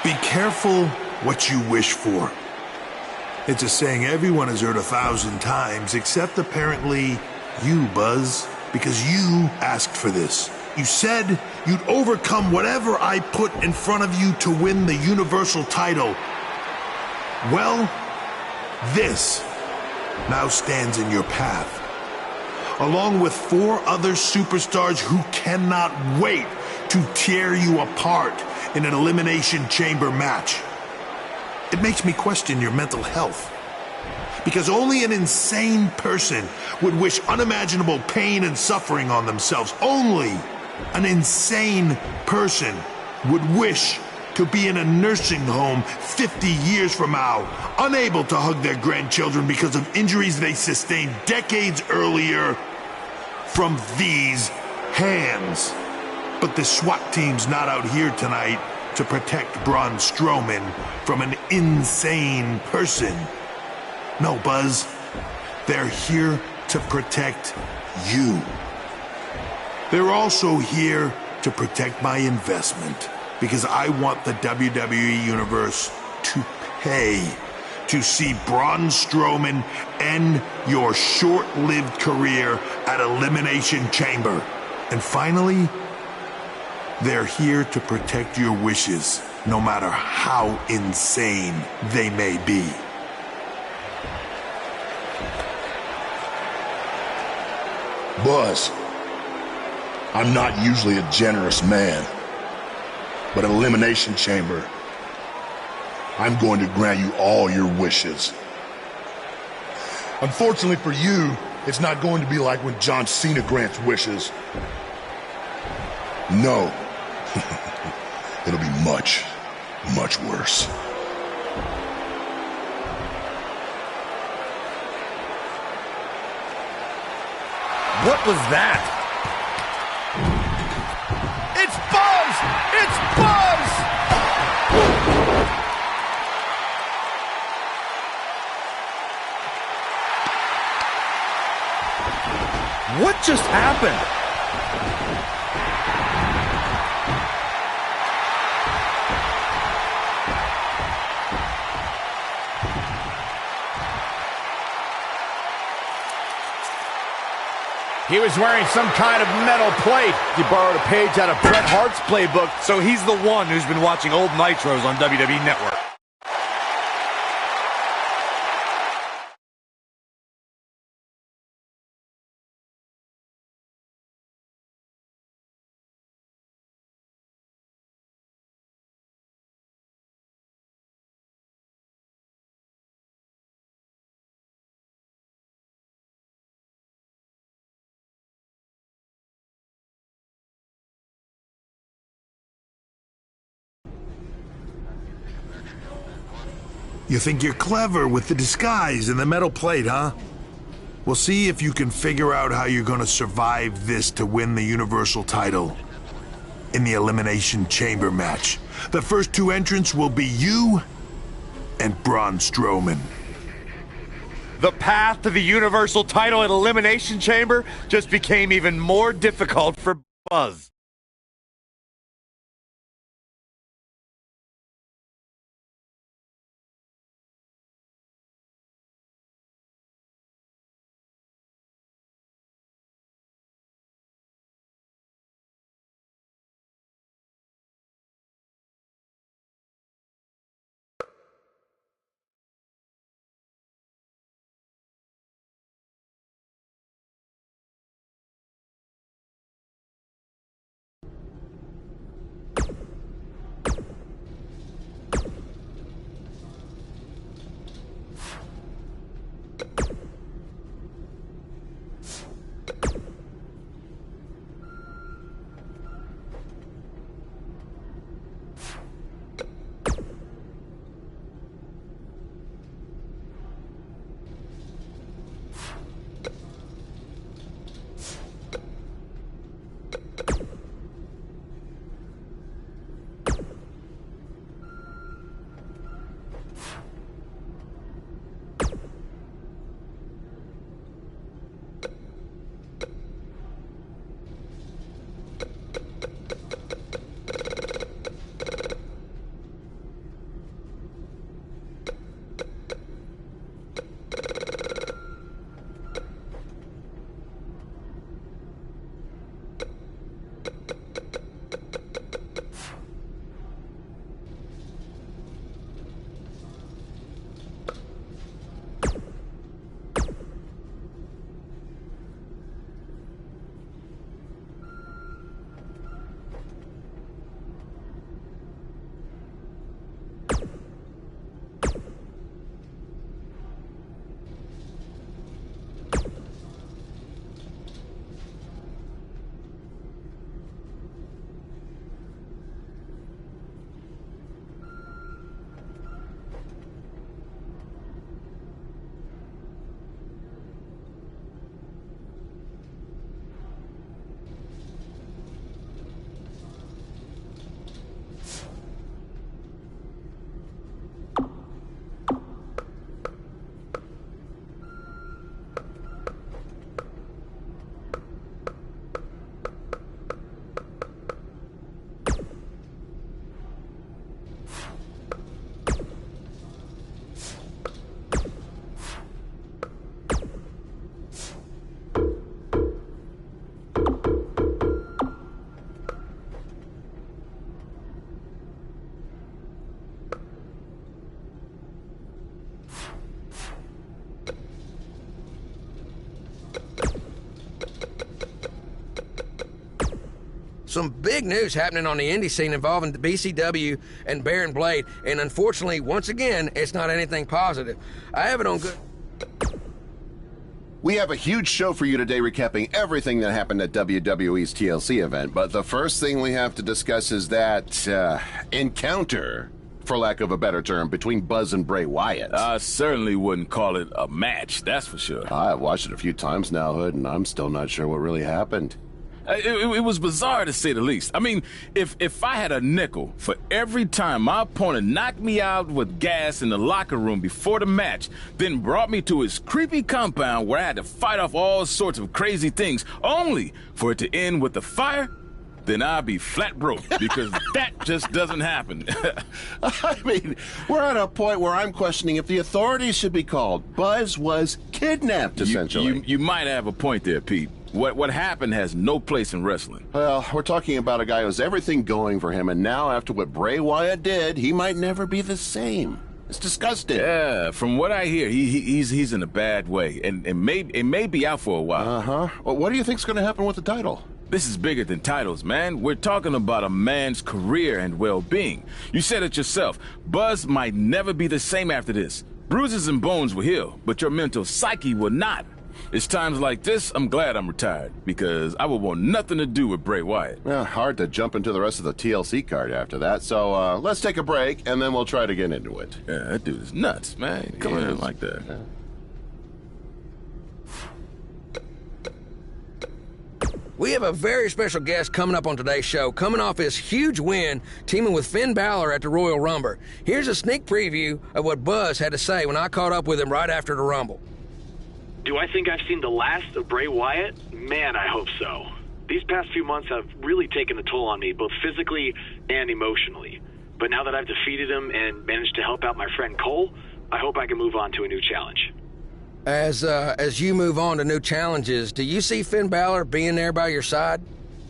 Be careful what you wish for. It's a saying everyone has heard 1,000 times, except apparently you, Buzz, because you asked for this. You said you'd overcome whatever I put in front of you to win the Universal title. Well, this now stands in your path, along with 4 other superstars who cannot wait to tear you apart in an Elimination Chamber match. It makes me question your mental health, because only an insane person would wish unimaginable pain and suffering on themselves. Only an insane person would wish to be in a nursing home 50 years from now, unable to hug their grandchildren because of injuries they sustained decades earlier from these hands. But the SWAT team's not out here tonight to protect Braun Strowman from an insane person. No, Buzz. They're here to protect you. They're also here to protect my investment, because I want the WWE Universe to pay to see Braun Strowman end your short-lived career at Elimination Chamber. And finally, they're here to protect your wishes, no matter how insane they may be. Buzz, I'm not usually a generous man, but at Elimination Chamber, I'm going to grant you all your wishes. Unfortunately for you, it's not going to be like when John Cena grants wishes. No. It'll be much, much worse. What was that? It's Buzz! It's Buzz! What just happened? He was wearing some kind of metal plate. He borrowed a page out of Bret Hart's playbook, so he's the one who's been watching old Nitros on WWE Network. You think you're clever with the disguise and the metal plate, huh? We'll see if you can figure out how you're gonna survive this to win the Universal title in the Elimination Chamber match. The first 2 entrants will be you and Braun Strowman. The path to the Universal title at Elimination Chamber just became even more difficult for Buzz. Some big news happening on the indie scene involving the BCW and Baron Blade, and unfortunately, once again, it's not anything positive. I have it on good... We have a huge show for you today recapping everything that happened at WWE's TLC event, but the first thing we have to discuss is that, encounter, for lack of a better term, between Buzz and Bray Wyatt. I certainly wouldn't call it a match, that's for sure. I've watched it a few times now, Hood, and I'm still not sure what really happened. It was bizarre to say the least. I mean, if I had a nickel for every time my opponent knocked me out with gas in the locker room before the match, then brought me to his creepy compound where I had to fight off all sorts of crazy things, only for it to end with a fire, then I'd be flat broke, because that just doesn't happen. I mean, we're at a point where I'm questioning if the authorities should be called. Buzz was kidnapped, essentially. You might have a point there, Pete. What happened has no place in wrestling. Well, we're talking about a guy who has everything going for him, and now after what Bray Wyatt did, he might never be the same. It's disgusting. Yeah, from what I hear, he's in a bad way, and it may be out for a while. Uh-huh. Well, what do you think's going to happen with the title? This is bigger than titles, man. We're talking about a man's career and well-being. You said it yourself. Buzz might never be the same after this. Bruises and bones will heal, but your mental psyche will not. It's times like this I'm glad I'm retired, because I would want nothing to do with Bray Wyatt. Yeah, hard to jump into the rest of the TLC card after that, so let's take a break, and then we'll try to get into it. Yeah, that dude is nuts, man. Come in like that. Yeah. We have a very special guest coming up on today's show, coming off his huge win, teaming with Finn Balor at the Royal Rumble. Here's a sneak preview of what Buzz had to say when I caught up with him right after the Rumble. Do I think I've seen the last of Bray Wyatt? Man, I hope so. These past few months have really taken a toll on me, both physically and emotionally. But now that I've defeated him and managed to help out my friend Cole, I hope I can move on to a new challenge. As you move on to new challenges, do you see Finn Balor being there by your side?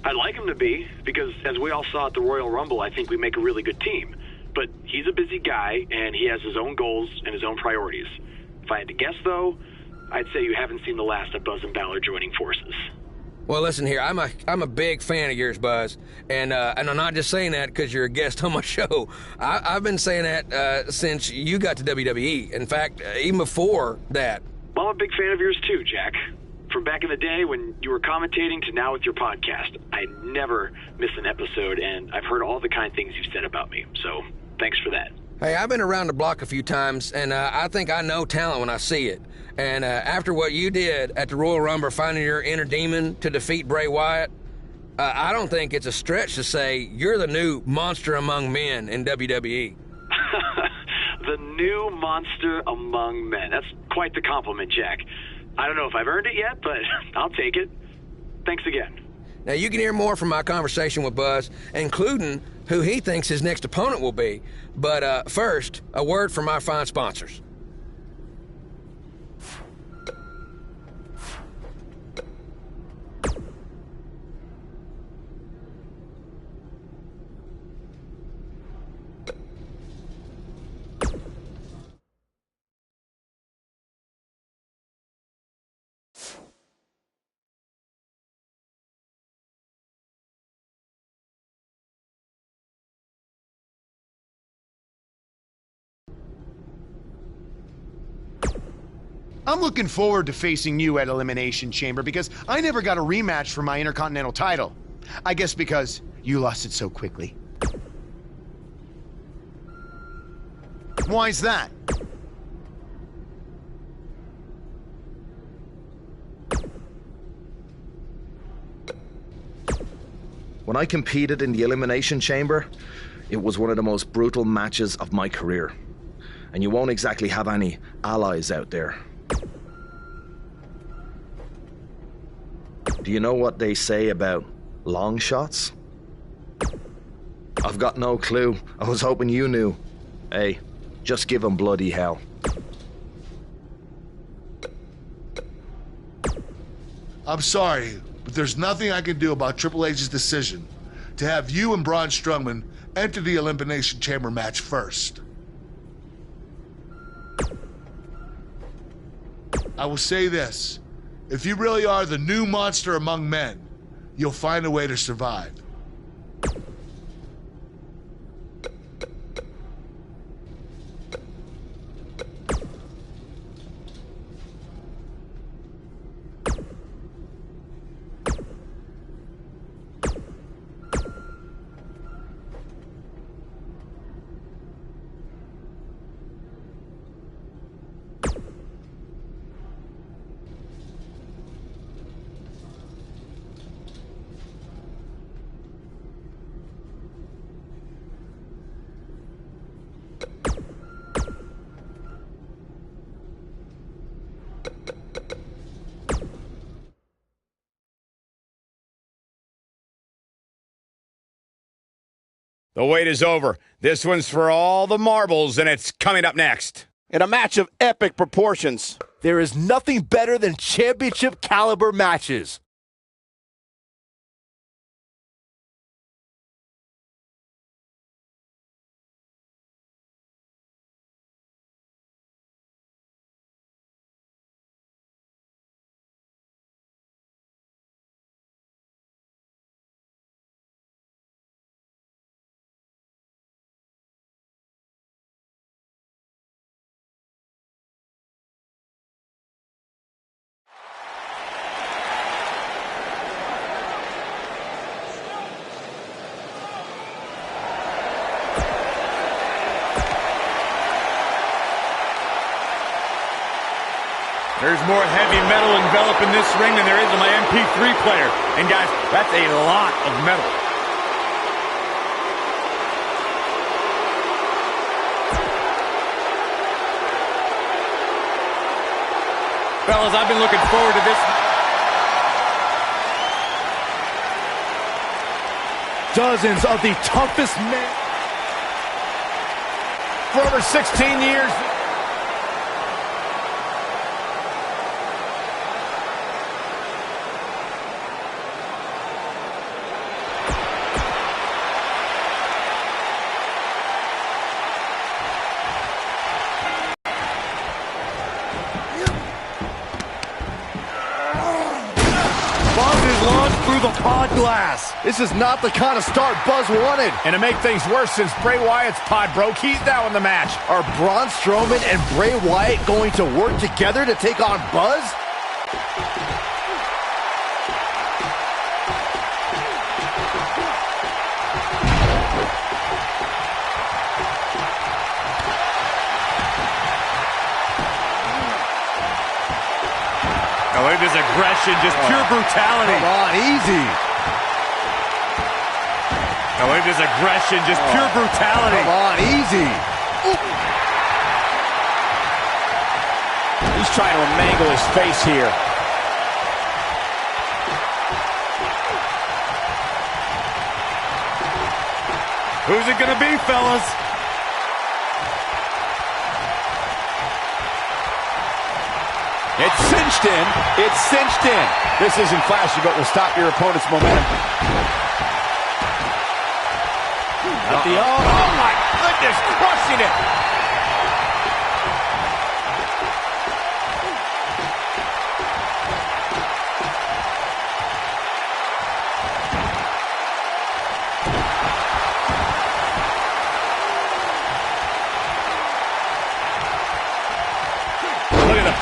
I'd like him to be, because as we all saw at the Royal Rumble, I think we make a really good team. But he's a busy guy, and he has his own goals and his own priorities. If I had to guess, though, I'd say you haven't seen the last of Buzz and Balor joining forces. Well, listen here, I'm a big fan of yours, Buzz, and I'm not just saying that because you're a guest on my show. I've been saying that since you got to WWE. In fact, even before that. Well, I'm a big fan of yours too, Jack. From back in the day when you were commentating to now with your podcast, I never miss an episode, and I've heard all the kind things you've said about me, so thanks for that. Hey, I've been around the block a few times, and I think I know talent when I see it. And after what you did at the Royal Rumble, finding your inner demon to defeat Bray Wyatt, I don't think it's a stretch to say you're the new monster among men in WWE. The new monster among men. That's quite the compliment, Jack. I don't know if I've earned it yet, but I'll take it. Thanks again. Now, you can hear more from my conversation with Buzz, including who he thinks his next opponent will be. But first, a word from our fine sponsors. I'm looking forward to facing you at Elimination Chamber because I never got a rematch for my Intercontinental title. I guess because you lost it so quickly. Why's that? When I competed in the Elimination Chamber, it was one of the most brutal matches of my career. And you won't exactly have any allies out there. Do you know what they say about long shots? I've got no clue. I was hoping you knew. Hey, just give them bloody hell. I'm sorry, but there's nothing I can do about Triple H's decision to have you and Braun Strowman enter the Elimination Chamber match first. I will say this. If you really are the new monster among men, you'll find a way to survive. The wait is over. This one's for all the marbles, and it's coming up next. In a match of epic proportions, there is nothing better than championship caliber matches. There's more heavy metal enveloping this ring than there is in my MP3 player. And guys, that's a lot of metal. Fellas, I've been looking forward to this. Dozens of the toughest men for over 16 years. The pod glass. This is not the kind of start Buzz wanted. And to make things worse, since Bray Wyatt's pod broke, he's now in the match. Are Braun Strowman and Bray Wyatt going to work together to take on Buzz? Oh, look at this aggression, just pure brutality. Come on, easy. Oh, look at this aggression, just pure brutality. Come on, easy. Ooh. He's trying to mangle his face here. Who's it gonna be, fellas? It's cinched in. It's cinched in. This isn't flashy, but will stop your opponent's momentum. Oh my goodness, crushing it.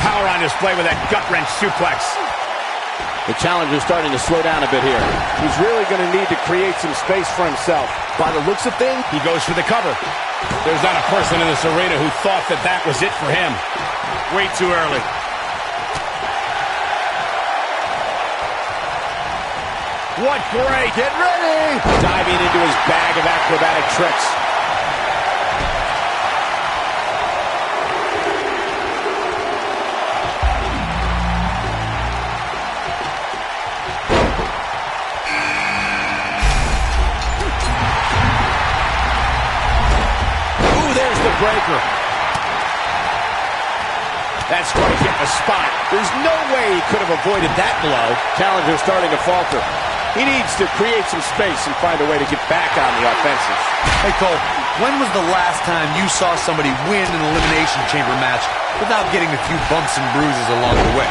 Power on display with that gut-wrench suplex. The challenger's starting to slow down a bit here. He's really going to need to create some space for himself. By the looks of things, he goes for the cover. There's not a person in this arena who thought that that was it for him. Way too early. What great! Get ready! Diving into his bag of acrobatic tricks. Breaker. That strike hit the spot. There's no way he could have avoided that blow. Challenger starting to falter. He needs to create some space and find a way to get back on the offensive. Hey, Cole, when was the last time you saw somebody win an Elimination Chamber match without getting a few bumps and bruises along the way?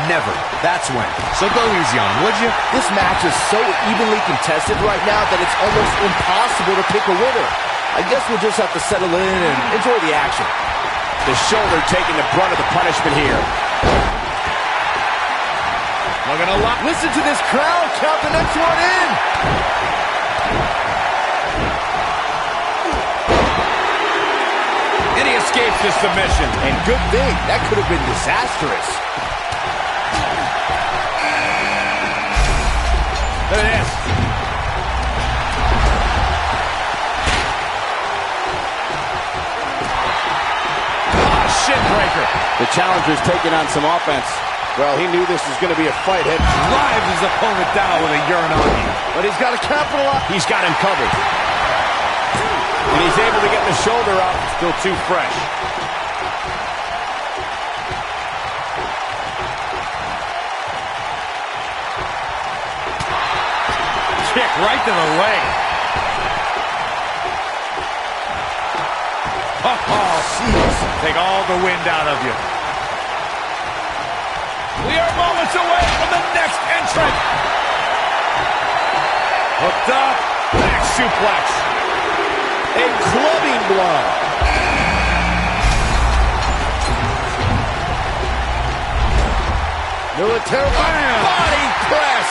Never. That's when. So go easy on him, would you? This match is so evenly contested right now that it's almost impossible to pick a winner. I guess we'll just have to settle in and enjoy the action. The shoulder taking the brunt of the punishment here. Looking a lot. Listen to this crowd. Count the next one in. And he escapes the submission. And good thing. That could have been disastrous. Look at this. Shin breaker. The challenger's taking on some offense. Well, he knew this was going to be a fight. Head drives his opponent down with a Uranagi. But he's got to capitalize. He's got him covered. And he's able to get the shoulder up. Still too fresh. Kick right to the leg. Oh, jeez. Take all the wind out of you. We are moments away from the next entrant. Hooked up. Back suplex. A clubbing blow. Military body press.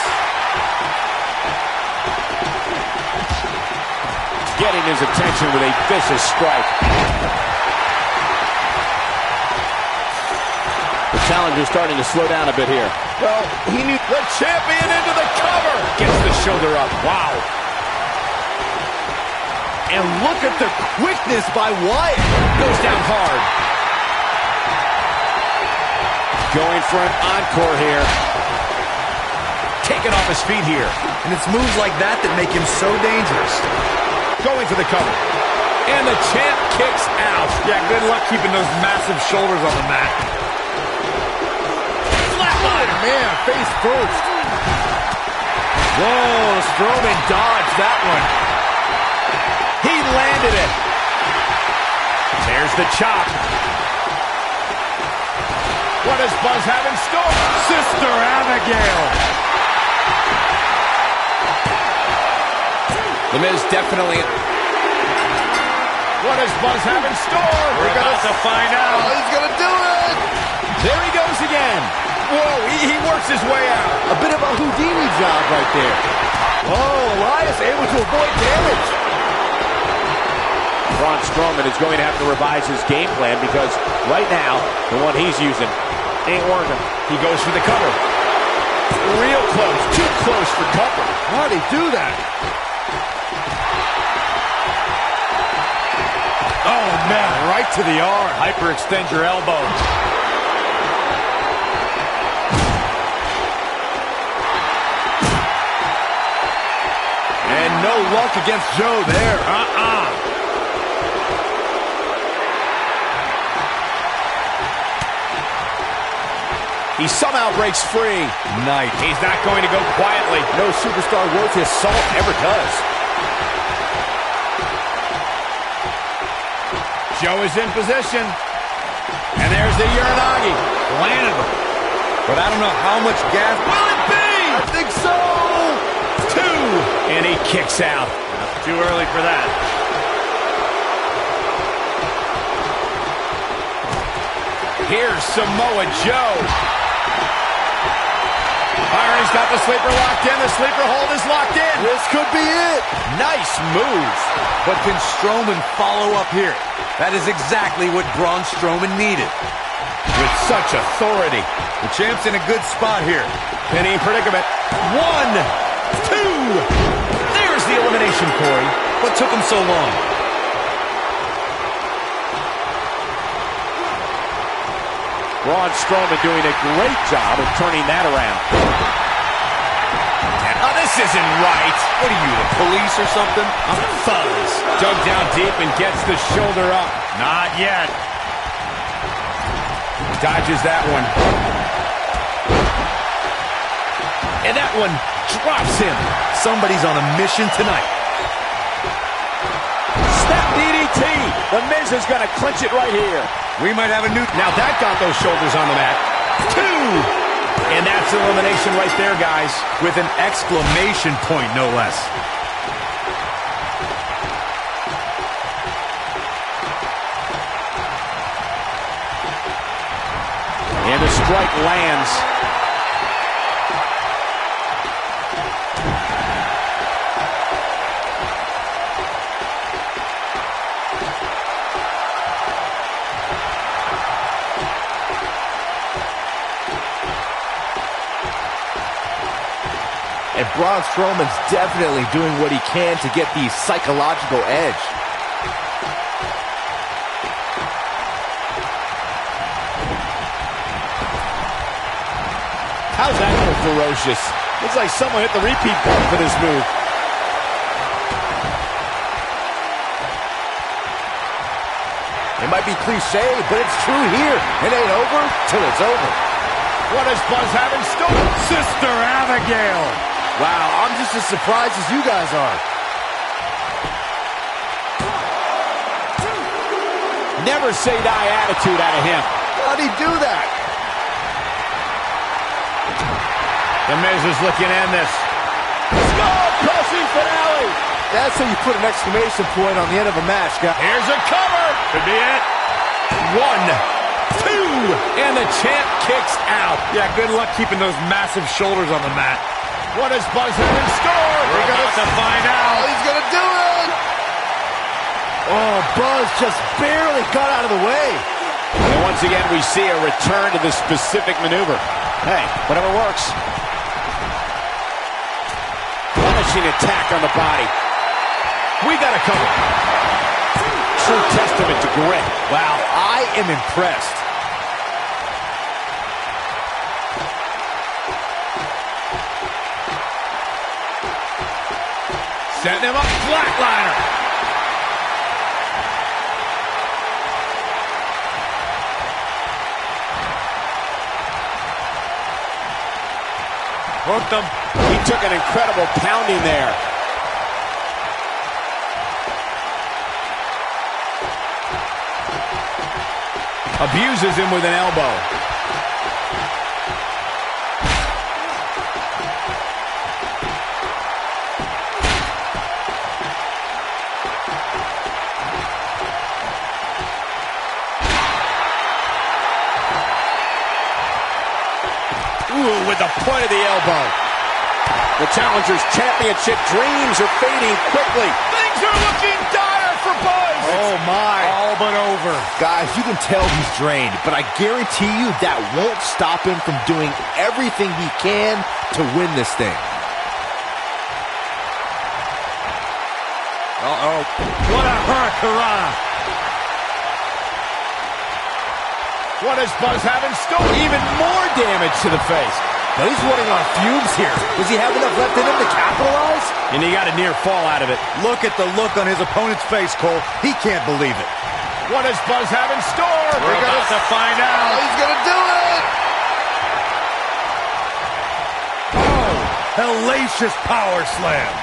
Getting his attention with a vicious strike. The challenger's starting to slow down a bit here. Well, he knew the champion into the cover. Gets the shoulder up. Wow. And look at the quickness by Wyatt. Goes down hard. Going for an encore here. Taken off his feet here. And it's moves like that that make him so dangerous. Going for the cover. And the champ kicks out. Yeah, good luck keeping those massive shoulders on the mat. Flatliner. Oh, man, face first. Whoa, Strowman dodged that one. He landed it. There's the chop. What does Buzz have in store? Sister Abigail. The Miz definitely... What does Buzz have in store? We're about to find out. Oh, he's going to do it. There he goes again. Whoa, he works his way out. A bit of a Houdini job right there. Oh, Elias able to avoid damage. Braun Strowman is going to have to revise his game plan because right now, the one he's using ain't working. He goes for the cover. Real close. Too close for cover. How'd he do that? Oh, man, right to the arm. Hyperextend your elbow. And no luck against Joe there. He somehow breaks free. Nice. He's not going to go quietly. No superstar worth his salt ever does. Joe is in position. And there's the Uranagi. Landed him. But I don't know how much gas. Will it be? I think so. 2. And he kicks out. Too early for that. Here's Samoa Joe. Byron's got the sleeper locked in. The sleeper hold is locked in. This could be it. Nice move. But can Strowman follow up here? That is exactly what Braun Strowman needed. With such authority. The champ's in a good spot here. Penny predicament. 1, 2. There's the elimination, Corey. What took him so long? Braun Strowman doing a great job of turning that around. Oh, this isn't right. What are you, the police or something? I'm Fuzz. Dug down deep and gets the shoulder up. Not yet. Dodges that one. And that one drops him. Somebody's on a mission tonight. Snap DDT. The Miz is going to clinch it right here. We might have a new... Now that got those shoulders on the mat. 2. And that's elimination right there, guys. With an exclamation point, no less. And the strike lands. And Braun Strowman's definitely doing what he can to get the psychological edge. How's that for ferocious? Looks like someone hit the repeat button for this move. It might be cliche, but it's true here. It ain't over till it's over. What does Buzz have in store? Sister Abigail. Wow, I'm just as surprised as you guys are. Never say die attitude out of him. How'd he do that? The Miz is looking to end this. Skull-crushing finale. That's how you put an exclamation point on the end of a match, guys. Here's a cover. Could be it. 1, 2, and the champ kicks out. Yeah, good luck keeping those massive shoulders on the mat. What does Buzz have in store? We're about to find out. He's gonna do it. Oh, Buzz just barely got out of the way. And once again, we see a return to the specific maneuver. Hey, whatever works. Punishing attack on the body. We got a cover. True testament to grit. Wow, I am impressed. Setting him up, flatliner. Hooked him. He took an incredible pounding there. Abuses him with an elbow. Ooh, with the point of the elbow. The challenger's championship dreams are fading quickly. Things are looking dire for Buzz. Oh, my. All but over. Guys, you can tell he's drained, but I guarantee you that won't stop him from doing everything he can to win this thing. Uh-oh. What a hurricane. What does Buzz have in store? Even more damage to the face. But he's running on fumes here. Does he have enough left in him to capitalize? And he got a near fall out of it. Look at the look on his opponent's face, Cole. He can't believe it. What does Buzz have in store? We're about to find out. He's going to do it. Oh, hellacious power slam.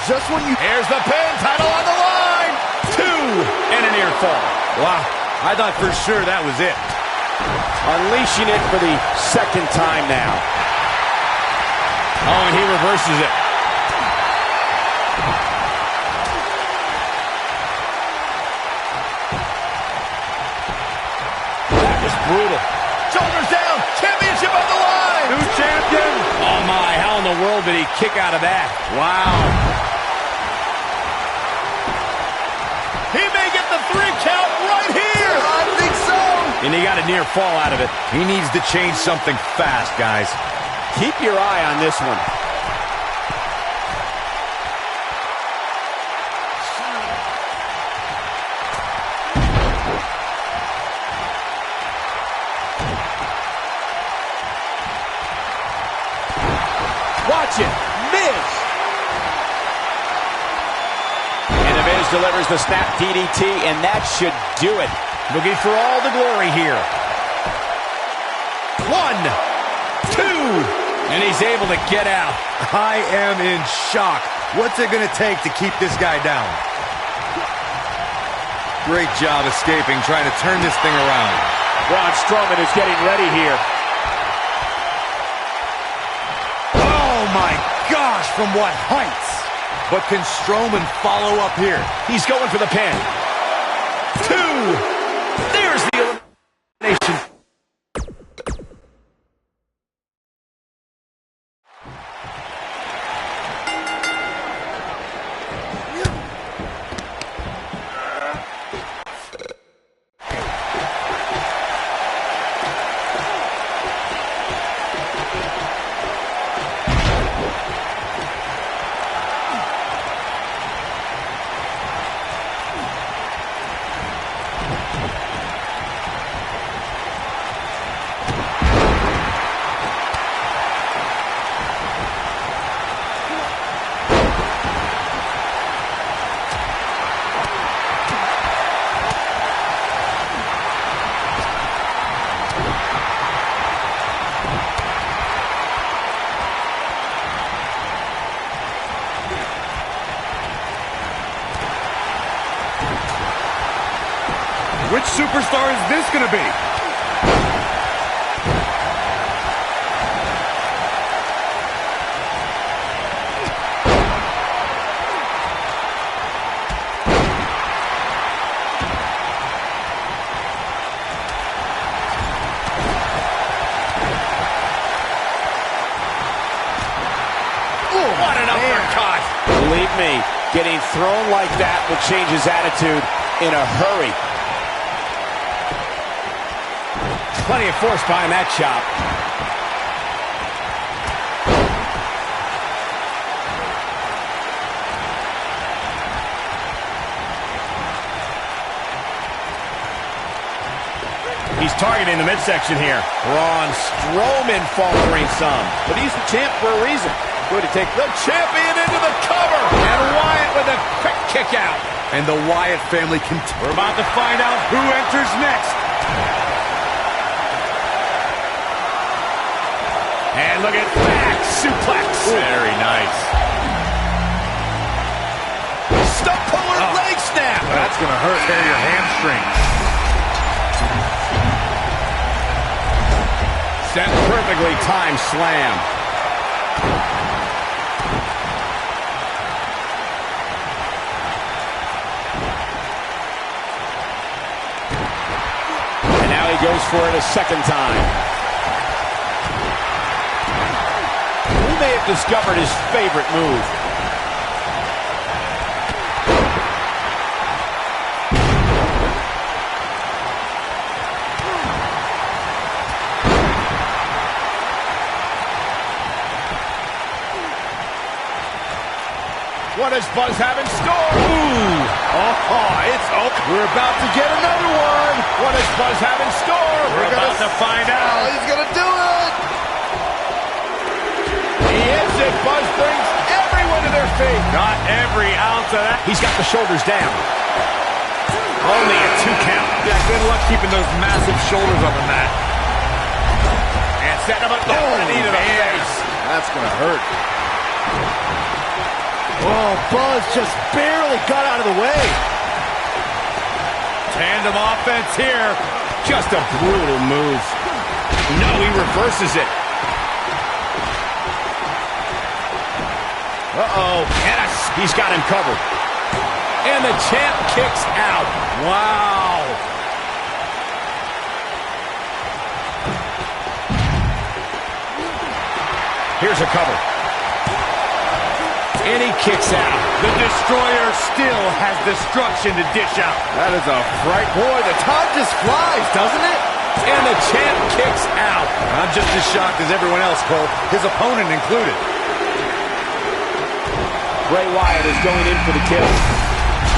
Just when you... Here's the pin, title on the line. 2, and a near fall. Wow, I thought for sure that was it. Unleashing it for the second time now. Oh, and he reverses it. That was brutal. Shoulders down. Championship on the line. New champion. Oh, my. How in the world did he kick out of that? Wow. He may get the 3 count right here. I think so. And he got a near fall out of it. He needs to change something fast, guys. Keep your eye on this one. Watch it. Miz. And the Miz delivers the snap DDT, and that should do it. Looking for all the glory here. 1, 2. And he's able to get out. I am in shock. What's it going to take to keep this guy down? Great job escaping, trying to turn this thing around. Braun Strowman is getting ready here. Oh my gosh, from what heights? But can Strowman follow up here? He's going for the pin. 2. There's the elimination. Which superstar is this going to be? What an uppercut! Believe me, getting thrown like that will change his attitude in a hurry. Plenty of force behind that chop. He's targeting the midsection here. Braun Strowman faltering some, but he's the champ for a reason. Going to take the champion into the cover. And Wyatt with a quick kick out. And the Wyatt family We're about to find out who enters next. And look at that suplex. Very nice. Stump puller leg snap. That's going to hurt. Tear your hamstring. Set perfectly timed slam. And now he goes for it a second time. He may have discovered his favorite move. What does Buzz have in store? Ooh! Oh, it's open. We're about to get another one. What does Buzz have in store? We're about to find out. Oh, he's going to do it. He ends it. Buzz brings everyone to their feet. Not every ounce of that. He's got the shoulders down. Only a 2 count. Yeah, good luck keeping those massive shoulders on the mat. And setting him up. Oh, knee to the face. That's going to hurt. Oh, Buzz just barely got out of the way. Tandem offense here. Just a brutal move. No, he reverses it. Uh-oh. And he's got him covered. And the champ kicks out. Wow. Here's a cover. And he kicks out. The Destroyer still has destruction to dish out. That is a fright. Boy, the time just flies, doesn't it? And the champ kicks out. I'm just as shocked as everyone else, Cole. His opponent included. Bray Wyatt is going in for the kill.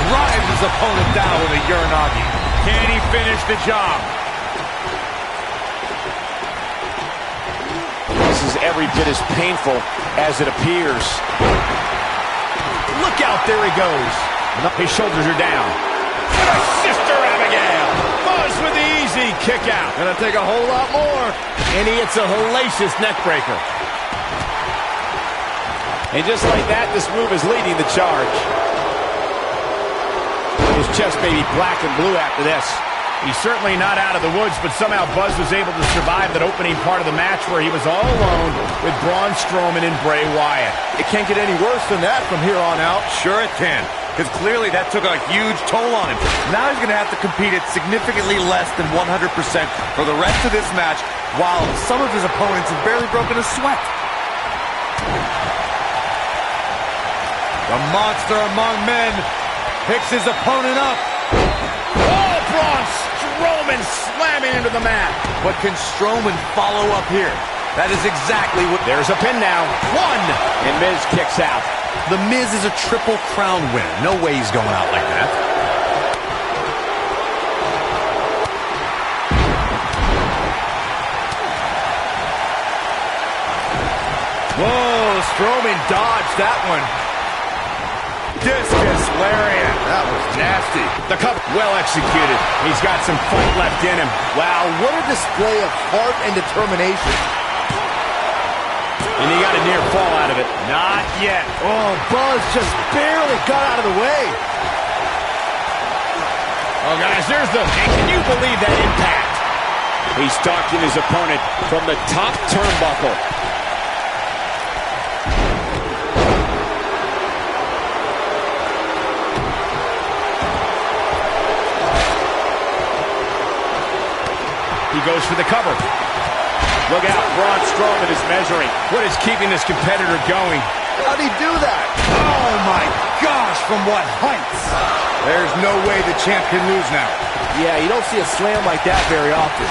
Drives his opponent down with a Uranagi. Can he finish the job? This is every bit as painful as it appears. Look out, there he goes. His shoulders are down. And a Sister Abigail. Buzz with the easy kick out. Gonna take a whole lot more. And he hits a hellacious neck breaker. And just like that, this move is leading the charge. His chest may be black and blue after this. He's certainly not out of the woods, but somehow Buzz was able to survive that opening part of the match where he was all alone with Braun Strowman and Bray Wyatt. It can't get any worse than that from here on out. Sure it can, because clearly that took a huge toll on him. Now he's going to have to compete at significantly less than 100% for the rest of this match, while some of his opponents have barely broken a sweat. The monster among men picks his opponent up. Oh, Braun Strowman slamming into the mat. But can Strowman follow up here? That is exactly what... There's a pin now. 1. And Miz kicks out. The Miz is a Triple Crown winner. No way he's going out like that. Whoa, Strowman dodged that one. Discus lariat. That was nasty. The cover well executed. He's got some fight left in him. Wow, what a display of heart and determination. And he got a near fall out of it. Not yet. Oh, Buzz just barely got out of the way. A Oh, guys, there's the... And can you believe that impact? He's stalking his opponent from the top turnbuckle. He goes for the cover. Look out, Braun Strowman is measuring. What is keeping this competitor going? How'd he do that? Oh, my gosh, from what heights? There's no way the champ can lose now. Yeah, you don't see a slam like that very often.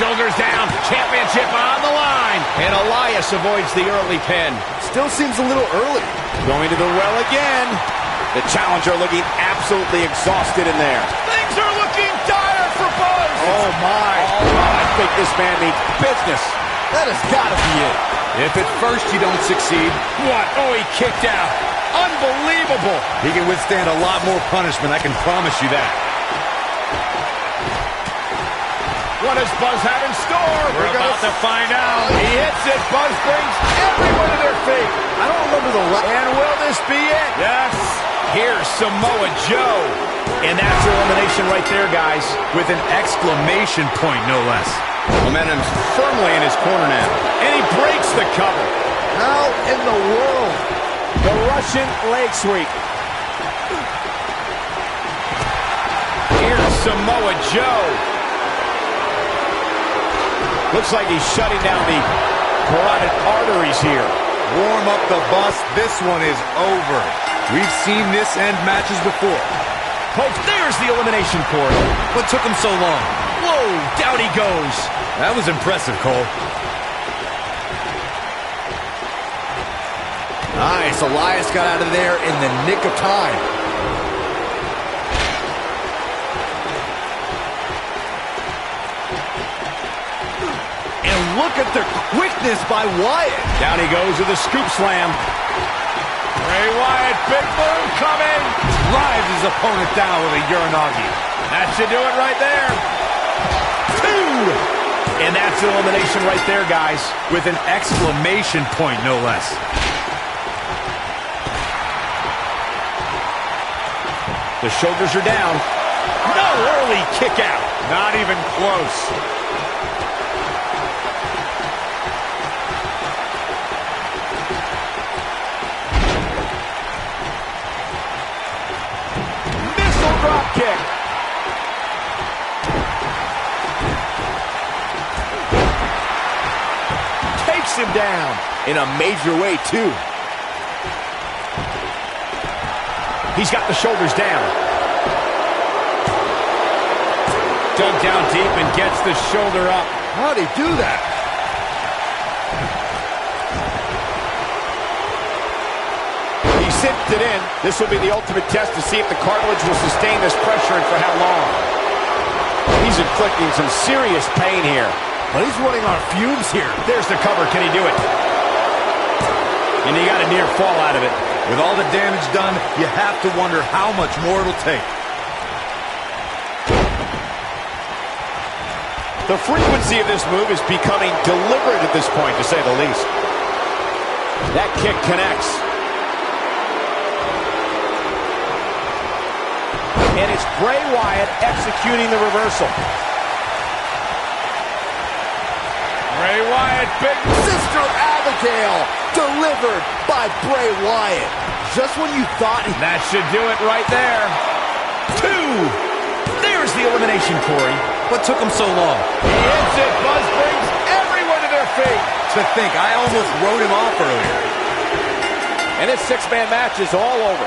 Shoulders down, championship on the line. And Elias avoids the early pin. Still seems a little early. Going to the well again. The challenger looking absolutely exhausted in there. Things are looking dire for Buzz. Oh, my. Oh, I think this man means business. That has got to be it. If at first you don't succeed... What? Oh, he kicked out. Unbelievable. He can withstand a lot more punishment, I can promise you that. What does Buzz have in store? We're about to find out. He hits it. Buzz brings everyone to their feet. I don't remember the last... And will this be it? Yes. Here's Samoa Joe. And that's your elimination right there, guys. With an exclamation point, no less. Momentum's firmly in his corner now. And he breaks the cover. How in the world? The Russian leg sweep. Here's Samoa Joe. Looks like he's shutting down the carotid arteries here. Warm up the bus. This one is over. We've seen this end matches before. Folks, there's the elimination corridor. What took him so long? Whoa, down he goes. That was impressive, Cole. Nice. Elias got out of there in the nick of time. And look at the quickness by Wyatt. Down he goes with a scoop slam. Bray Wyatt, big move coming. Drives his opponent down with a Uranagi. That should do it right there. 2. And that's the elimination right there, guys. With an exclamation point, no less. The shoulders are down. No early kick out. Not even close. Missile drop kick. Takes him down. In a major way, too. He's got the shoulders down. Dug down deep and gets the shoulder up. How'd he do that? He cinched it in. This will be the ultimate test to see if the cartilage will sustain this pressure and for how long. He's inflicting some serious pain here. But he's running on fumes here. There's the cover. Can he do it? And he got a near fall out of it. With all the damage done, you have to wonder how much more it'll take. The frequency of this move is becoming deliberate at this point, to say the least. That kick connects. And it's Bray Wyatt executing the reversal. Bray Wyatt, big... Sister Abigail, delivered by Bray Wyatt. Just when you thought... That should do it right there. 2. There's the elimination, Corey. What took him so long? He hits it. Buzz brings everyone to their feet. To think, I almost wrote him off earlier. And this 6-man match is all over.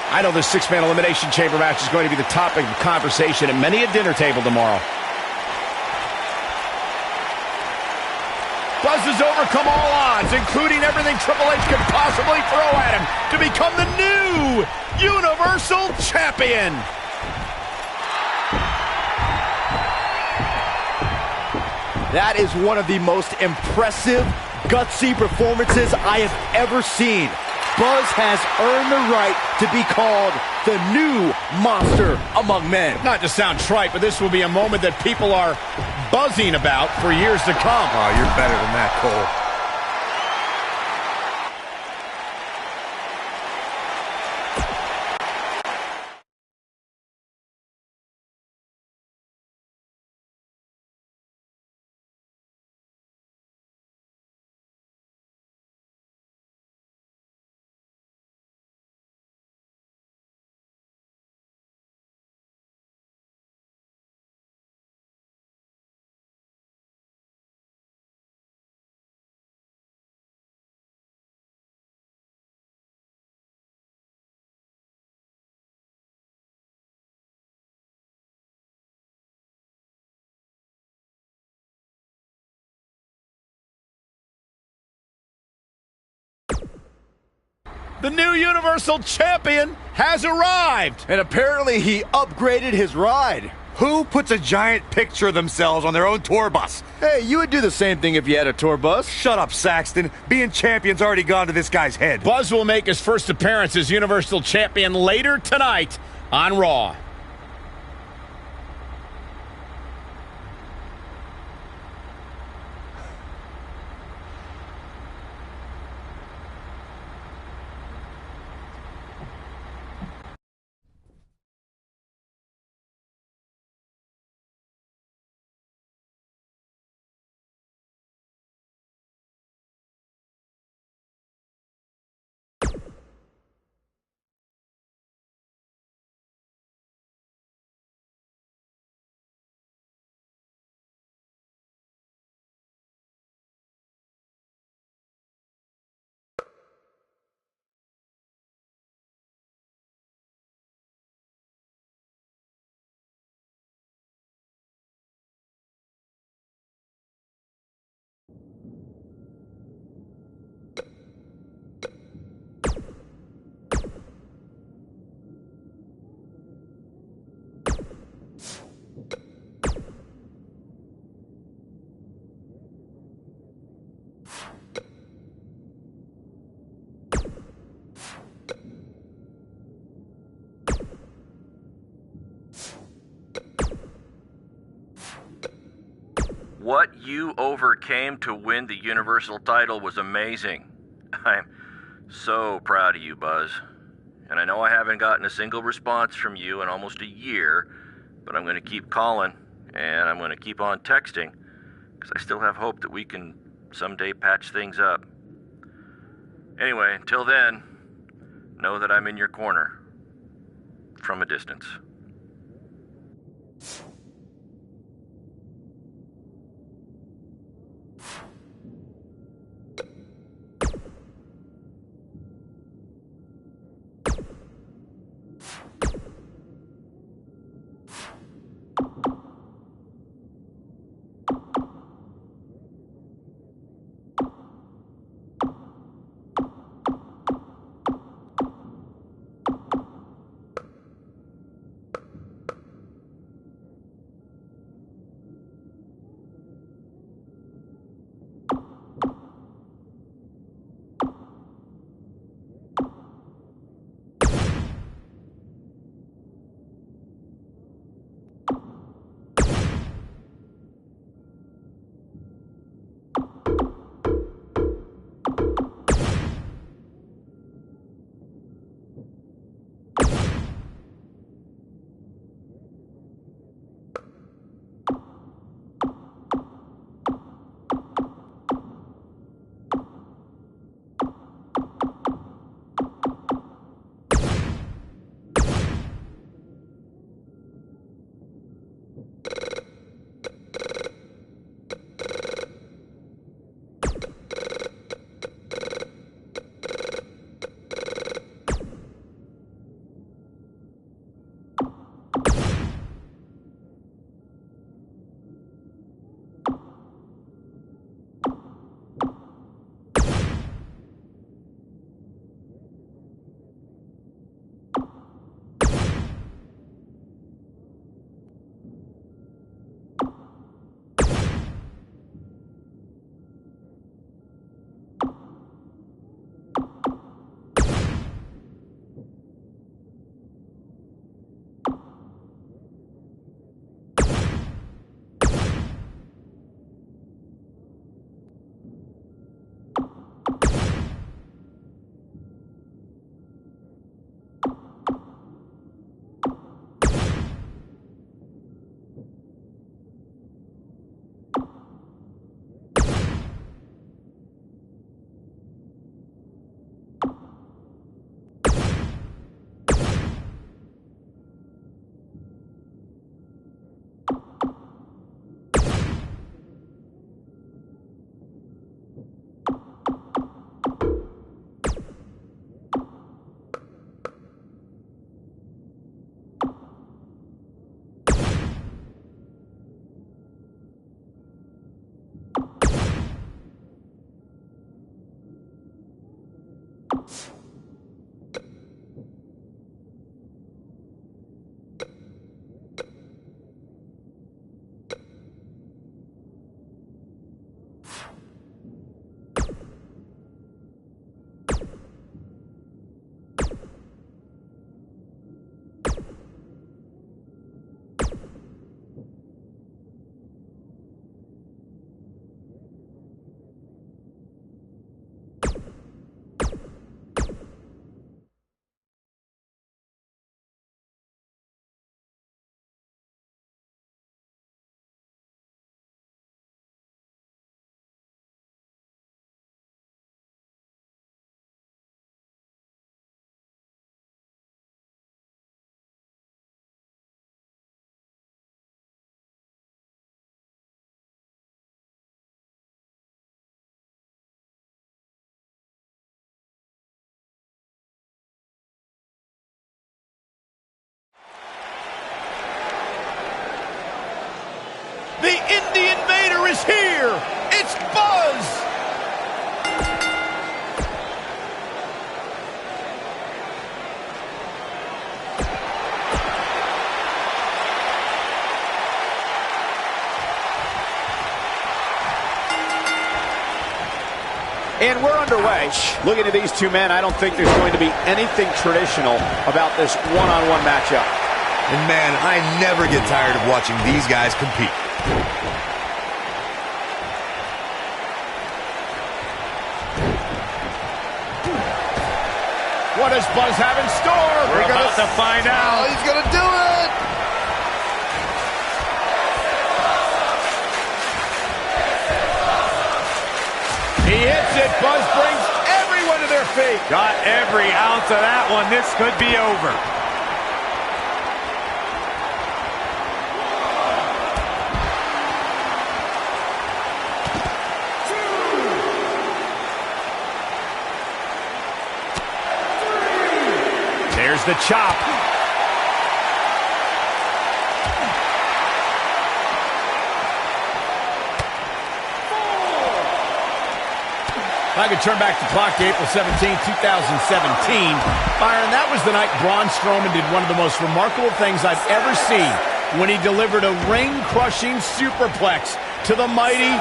I know this 6-man elimination chamber match is going to be the topic of conversation at many a dinner table tomorrow. Buzz has overcome all odds, including everything Triple H could possibly throw at him, to become the new Universal Champion. That is one of the most impressive, gutsy performances I have ever seen. Buzz has earned the right to be called the new monster among men. Not to sound trite, but this will be a moment that people are buzzing about for years to come. Oh, you're better than that, Cole. The new Universal Champion has arrived. And apparently he upgraded his ride. Who puts a giant picture of themselves on their own tour bus? Hey, you would do the same thing if you had a tour bus. Shut up, Saxton. Being champion's already gone to this guy's head. Buzz will make his first appearance as Universal Champion later tonight on Raw. What you overcame to win the Universal title was amazing. I'm so proud of you, Buzz. And I know I haven't gotten a single response from you in almost a year, but I'm going to keep calling, and I'm going to keep on texting, because I still have hope that we can someday patch things up. Anyway, until then, know that I'm in your corner. From a distance. The Indie Invader is here! It's Buzz! And we're underway. Looking at these two men, I don't think there's going to be anything traditional about this one-on-one matchup. And man, I never get tired of watching these guys compete. What does Buzz have in store? We're about to find out. He's gonna do it! He hits it. Buzz brings everyone to their feet. Got every ounce of that one. This could be over. There's the chop. If I could turn back the clock to April 17, 2017, Byron, that was the night Braun Strowman did one of the most remarkable things I've ever seen when he delivered a ring-crushing superplex to the mighty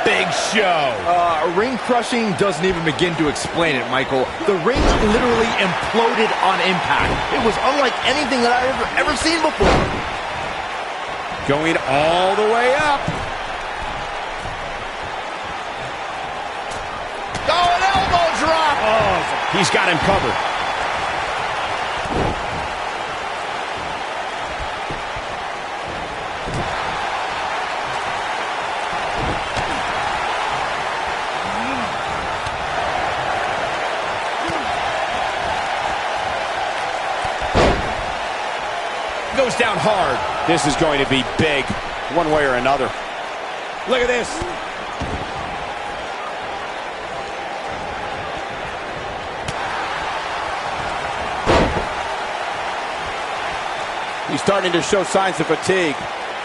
Big Show. Ring-crushing doesn't even begin to explain it, Michael. The ring literally imploded on impact. It was unlike anything that I've ever seen before. Going all the way up. Oh, an elbow drop! Oh, he's got him covered. Goes down hard. This is going to be big, one way or another. Look at this. He's starting to show signs of fatigue.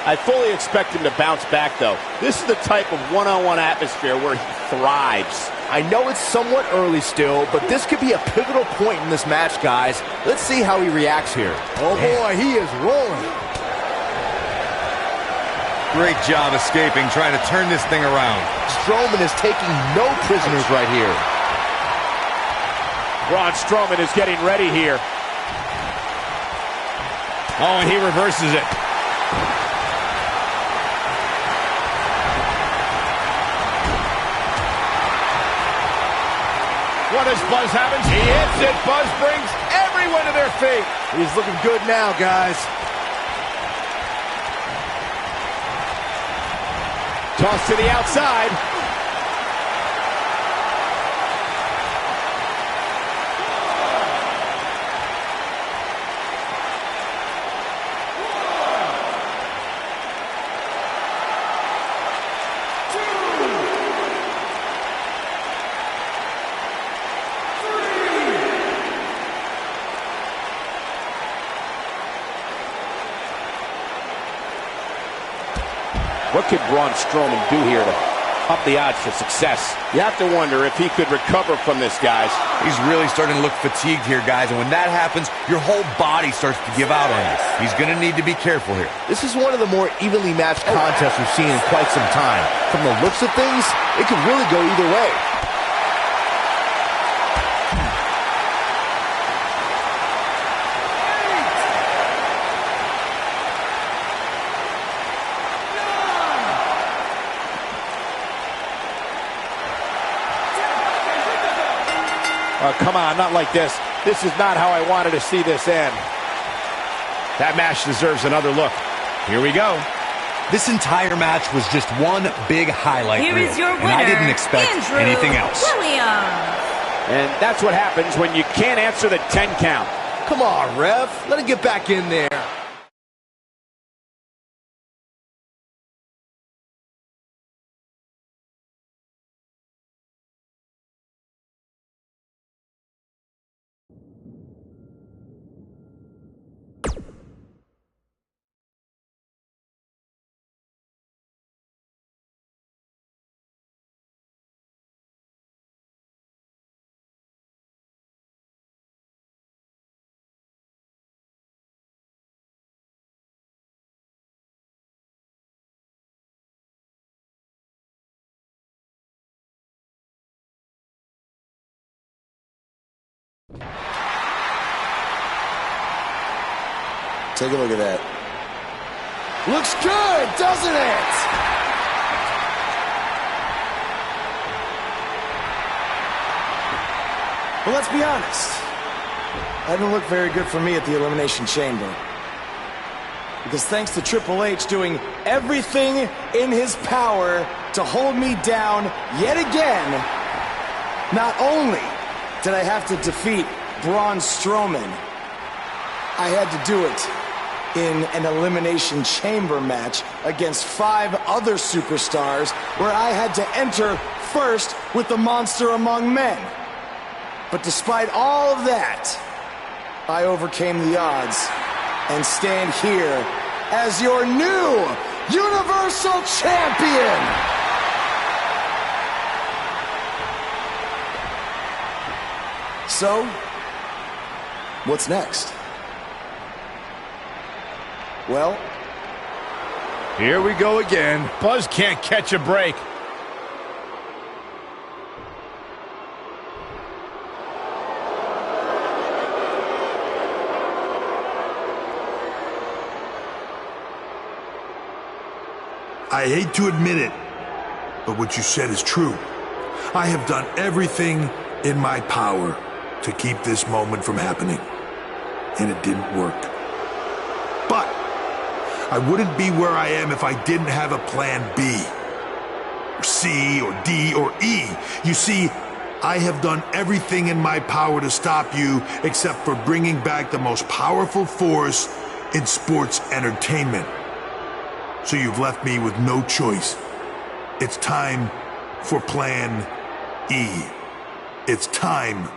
I fully expect him to bounce back, though. This is the type of one-on-one atmosphere where he thrives. I know it's somewhat early still, but this could be a pivotal point in this match, guys. Let's see how he reacts here. Oh, boy, he is rolling. Great job escaping, trying to turn this thing around. Strowman is taking no prisoners right here. Braun Strowman is getting ready here. Oh, and he reverses it. What does Buzz have? He hits it. Buzz brings everyone to their feet. He's looking good now, guys. Toss to the outside. What could Braun Strowman do here to up the odds for success? You have to wonder if he could recover from this, guys. He's really starting to look fatigued here, guys, and when that happens, your whole body starts to give out on you. He's going to need to be careful here. This is one of the more evenly matched contests we've seen in quite some time. From the looks of things, it could really go either way. Oh, come on, not like this. This is not how I wanted to see this end. That match deserves another look. Here we go. This entire match was just one big highlight Here reel, is your winner, and I didn't expect Andrew anything else. Williams. And that's what happens when you can't answer the 10 count. Come on, ref. Let him get back in there. Take a look at that. Looks good, doesn't it? Well, let's be honest. That didn't look very good for me at the Elimination Chamber. Because thanks to Triple H doing everything in his power to hold me down yet again, not only did I have to defeat Braun Strowman, I had to do it in an Elimination Chamber match against 5 other superstars where I had to enter first with the Monster Among Men. But despite all of that, I overcame the odds and stand here as your new Universal Champion! So, what's next? Well, here we go again. Buzz can't catch a break. I hate to admit it, but what you said is true. I have done everything in my power to keep this moment from happening, and it didn't work. But I wouldn't be where I am if I didn't have a plan B, or C, or D, or E. You see, I have done everything in my power to stop you except for bringing back the most powerful force in sports entertainment. So you've left me with no choice. It's time for Plan E. It's time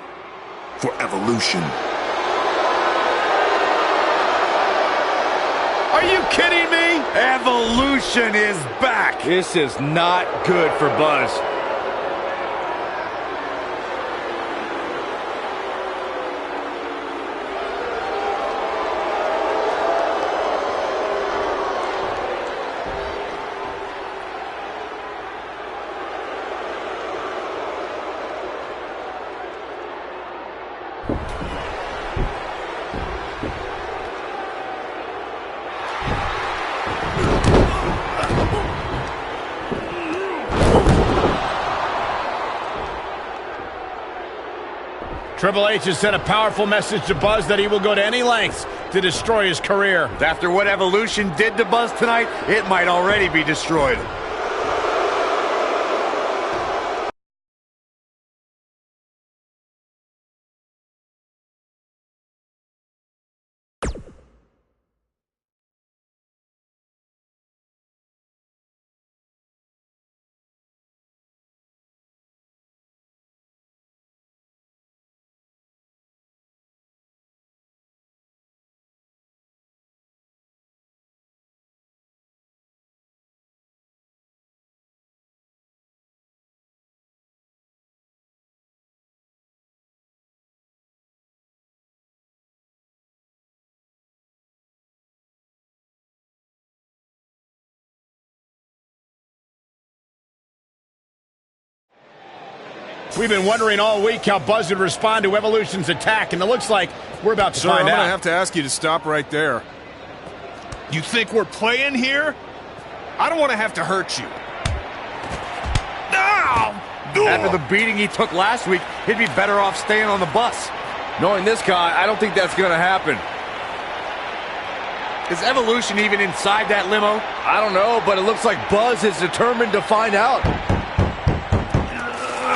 for evolution. Are you kidding me? Evolution is back. This is not good for Buzz. Triple H has sent a powerful message to Buzz that he will go to any lengths to destroy his career. After what Evolution did to Buzz tonight, it might already be destroyed. We've been wondering all week how Buzz would respond to Evolution's attack, and it looks like we're about to find out. I'm going to have to ask you to stop right there. You think we're playing here? I don't want to have to hurt you. After the beating he took last week, he'd be better off staying on the bus. Knowing this guy, I don't think that's going to happen. Is Evolution even inside that limo? I don't know, but it looks like Buzz is determined to find out.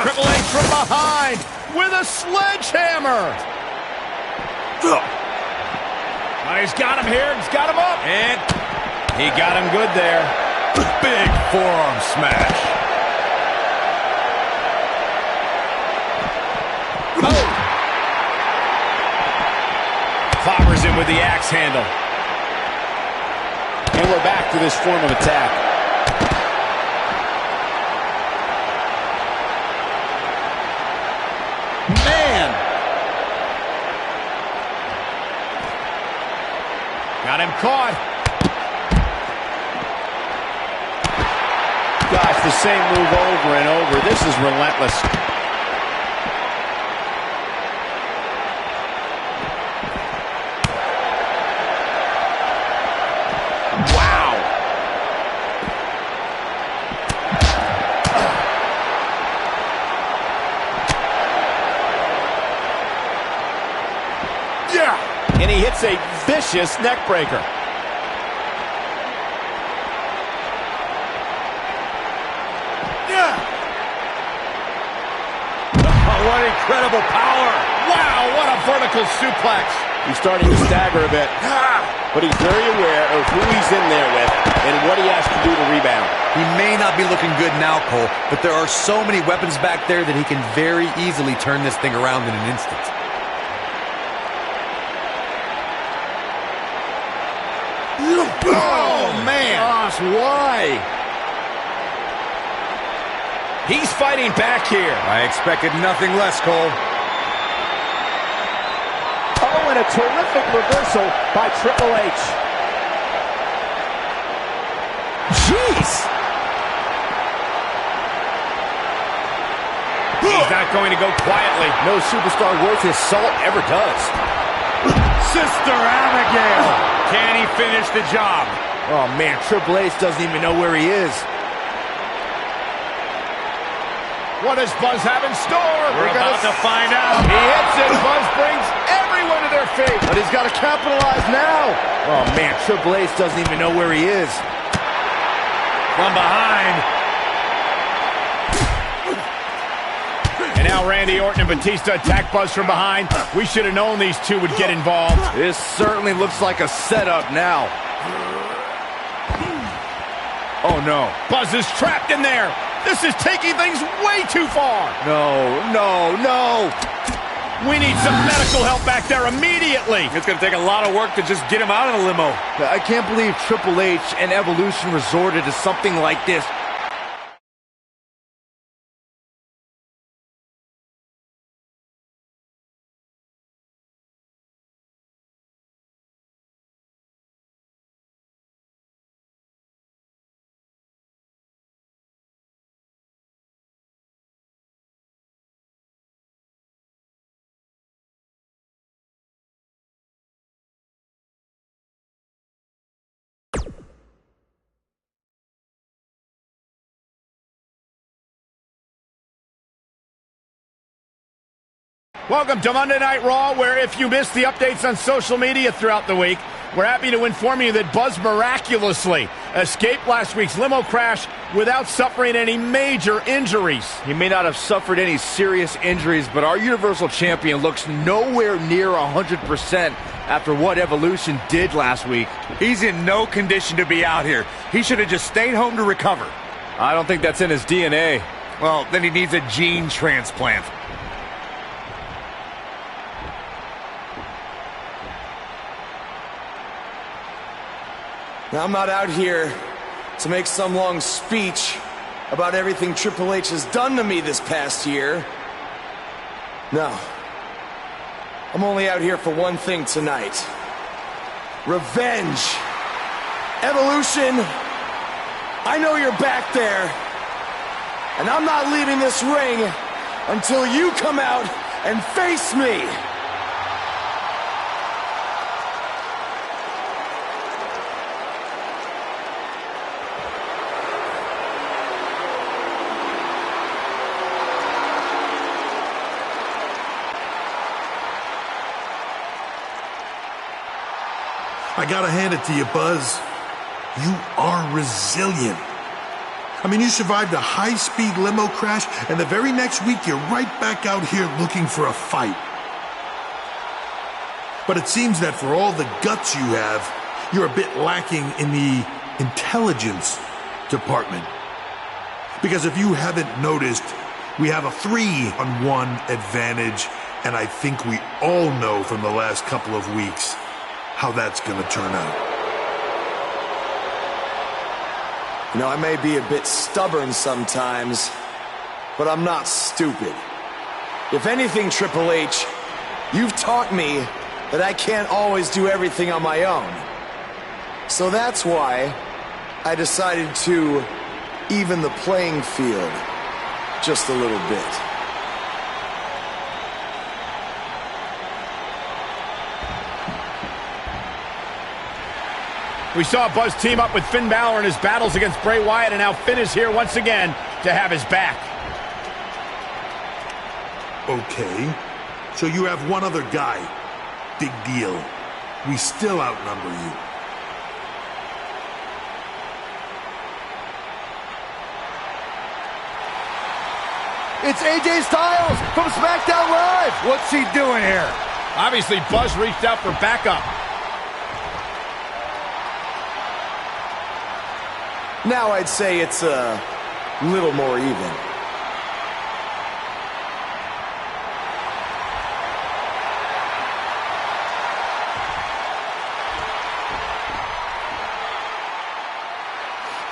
Triple H from behind with a sledgehammer. Oh, he's got him here. He's got him up. And he got him good there. Big forearm smash. Oh. Clobbers him with the axe handle. And we're back to this form of attack. Man! Got him caught. Gosh, the same move over and over. This is relentless. he hits a vicious neck breaker. What incredible power. Wow, what a vertical suplex. He's starting to stagger a bit, but he's very aware of who he's in there with and what he has to do to rebound. He may not be looking good now, Cole, but there are so many weapons back there that he can very easily turn this thing around in an instant. Oh, man. Gosh, why? He's fighting back here. I expected nothing less, Cole. Oh, and a terrific reversal by Triple H. Jeez! He's not going to go quietly. No superstar worth his salt ever does. Sister Abigail. Can he finish the job? Oh, man, Triple H doesn't even know where he is. What does Buzz have in store? We're about to find out. He hits it. Buzz brings everyone to their feet. But he's got to capitalize now. Oh, man, Triple H doesn't even know where he is. From behind. And now Randy Orton and Batista attack Buzz from behind. We should have known these two would get involved. This certainly looks like a setup now. Oh, no. Buzz is trapped in there. This is taking things way too far. No. We need some medical help back there immediately. It's going to take a lot of work to just get him out of the limo. I can't believe Triple H and Evolution resorted to something like this. Welcome to Monday Night Raw, where if you missed the updates on social media throughout the week, we're happy to inform you that Buzz miraculously escaped last week's limo crash without suffering any major injuries. He may not have suffered any serious injuries, but our Universal Champion looks nowhere near 100% after what Evolution did last week. He's in no condition to be out here. He should have just stayed home to recover. I don't think that's in his DNA. Well, then he needs a gene transplant. Now, I'm not out here to make some long speech about everything Triple H has done to me this past year. No. I'm only out here for one thing tonight. Revenge. Evolution, I know you're back there. And I'm not leaving this ring until you come out and face me. I gotta hand it to you, Buzz. You are resilient. I mean, you survived a high-speed limo crash, and the very next week you're right back out here looking for a fight. But it seems that for all the guts you have, you're a bit lacking in the intelligence department. Because if you haven't noticed, we have a 3-on-1 advantage, and I think we all know from the last couple of weeks how that's gonna turn out. You know, I may be a bit stubborn sometimes, but I'm not stupid. If anything, Triple H, you've taught me that I can't always do everything on my own. So that's why I decided to even the playing field just a little bit. We saw Buzz team up with Finn Balor in his battles against Bray Wyatt, and now Finn is here once again to have his back. Okay, so you have one other guy. Big deal. We still outnumber you. It's AJ Styles from SmackDown Live. What's he doing here? Obviously, Buzz reached out for backup. Now I'd say it's a little more even.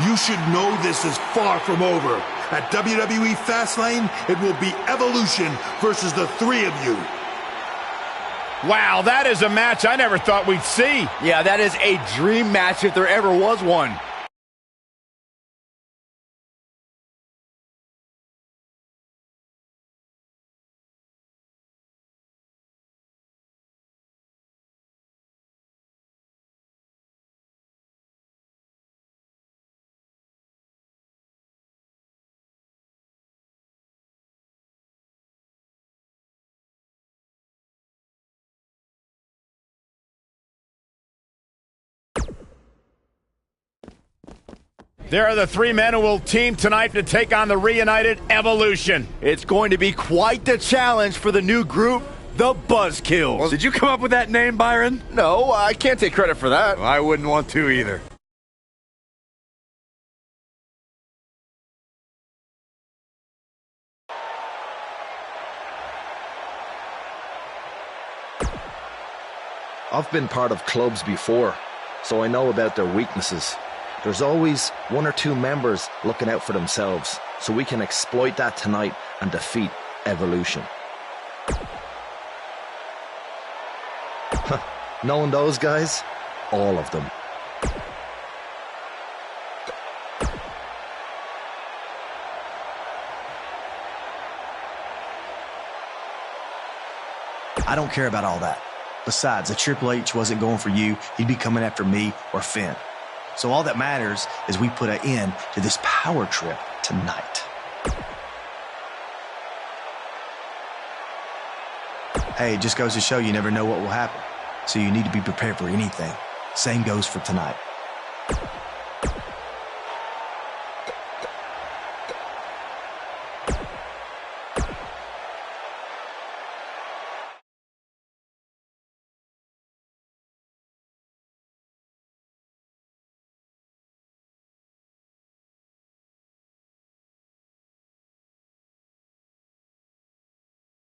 You should know this is far from over. At WWE Fastlane, it will be Evolution versus the three of you. Wow, that is a match I never thought we'd see. Yeah, that is a dream match if there ever was one. There are the three men who will team tonight to take on the reunited Evolution. It's going to be quite the challenge for the new group, the Buzzkills. Well, did you come up with that name, Byron? No, I can't take credit for that. Well, I wouldn't want to either. I've been part of clubs before, so I know about their weaknesses. There's always one or two members looking out for themselves, so we can exploit that tonight and defeat Evolution. Knowing those guys, all of them. I don't care about all that. Besides, if Triple H wasn't going for you, he'd be coming after me or Finn. So all that matters is we put an end to this power trip tonight. Hey, it just goes to show you never know what will happen. So you need to be prepared for anything. Same goes for tonight.